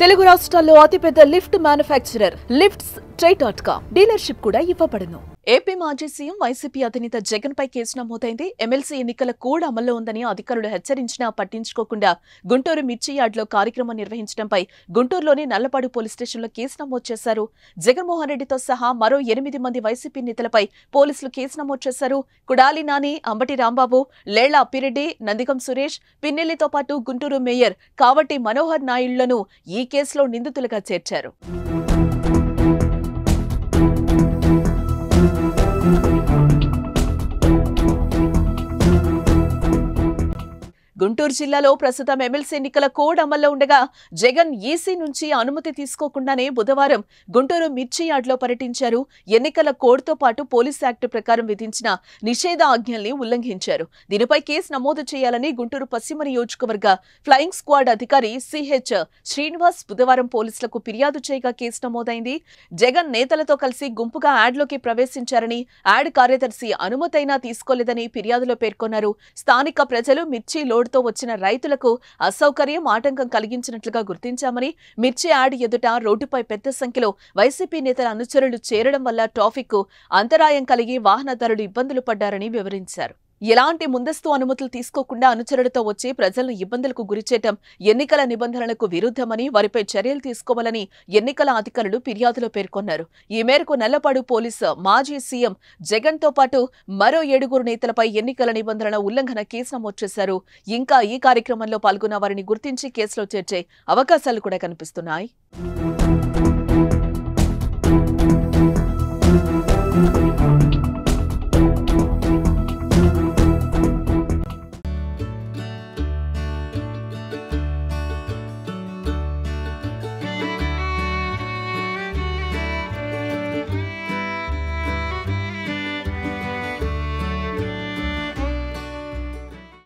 తెలుగు రాష్ట్రాల్లో అతిపెద్ద lift manufacturer lifts ట్రై.com dealership కూడా ఇవ్వబడును. ఏపీ మాజీ సీఎం వైసీపీ అధినేత జగన్ పై కేసు నమోదైంది. ఎమ్మెల్సీ ఎన్నికల కోడ్ అమల్లో ఉందని అధికారులు హెచ్చరించినా పట్టించుకోకుండా గుంటూరు మిర్చి యార్డ్లో కార్యక్రమం నిర్వహించడంపై గుంటూరులోని నల్లపాడు పోలీస్ స్టేషన్లో కేసు నమోదు చేశారు. జగన్మోహన్ రెడ్డితో సహా మరో 8 మంది వైసీపీ నేతలపై పోలీసులు కేసు నమోదు చేశారు. కుడాలి నాని, అంబటి రాంబాబు, లేళ్ల అప్పిరెడ్డి, నందిగం సురేష్, పిన్నెల్లితో పాటు గుంటూరు మేయర్ కావటి మనోహర్ నాయుళ్లను ఈ కేసులో నిందితులుగా చేర్చారు. గుంటూరు జిల్లాలో ప్రస్తుతం ఎమ్మెల్సీ ఎన్నికల కోడ్ అమల్లో ఉండగా జగన్ ఈసీ నుంచి అనుమతి తీసుకోకుండానే బుధవారం గుంటూరు మిర్చి యార్డ్లో పర్యటించారు. ఎన్నికల కోడ్తో పాటు పోలీస్ యాక్ట్ ప్రకారం విధించిన నిషేధ ఆజ్ఞల్ని ఉల్లంఘించారు. దీనిపై కేసు నమోదు చేయాలని గుంటూరు పశ్చిమ నియోజకవర్గ ఫ్లయింగ్ స్క్వాడ్ అధికారి సిహెచ్ శ్రీనివాస్ బుధవారం పోలీసులకు ఫిర్యాదు చేయగా కేసు నమోదైంది. జగన్ నేతలతో కలిసి గుంపుగా యార్డ్లోకి ప్రవేశించారని, యార్డ్ కార్యదర్శి అనుమతైనా తీసుకోలేదని ఫిర్యాదులో పేర్కొన్నారు. స్థానిక ప్రజలు మిర్చి లోడ్ తో వచ్చిన రైతులకు అసౌకర్యం, ఆటంకం కలిగించినట్లుగా గుర్తించామని, మిర్చి యార్డ్ ఎదుట రోడ్డుపై పెద్ద సంఖ్యలో వైసీపీ నేతల అనుచరులు చేరడం వల్ల ట్రాఫిక్ అంతరాయం కలిగి వాహనదారులు ఇబ్బందులు పడ్డారని వివరించారు. ఎలాంటి ముందస్తు అనుమతులు తీసుకోకుండా అనుచరులతో వచ్చి ప్రజలను ఇబ్బందులకు గురిచేయటం ఎన్నికల నిబంధనలకు విరుద్ధమని, వారిపై చర్యలు తీసుకోవాలని ఎన్నికల అధికారులు ఫిర్యాదులో పేర్కొన్నారు. ఈ మేరకు నల్లపాడు పోలీసు మాజీ సీఎం జగన్ తో పాటు మరో 7 నేతలపై ఎన్నికల నిబంధనల ఉల్లంఘన కేసు నమోదు చేశారు. ఇంకా ఈ కార్యక్రమంలో పాల్గొన్న వారిని గుర్తించి కేసులో చేర్చే అవకాశాలు కూడా కనిపిస్తున్నాయి.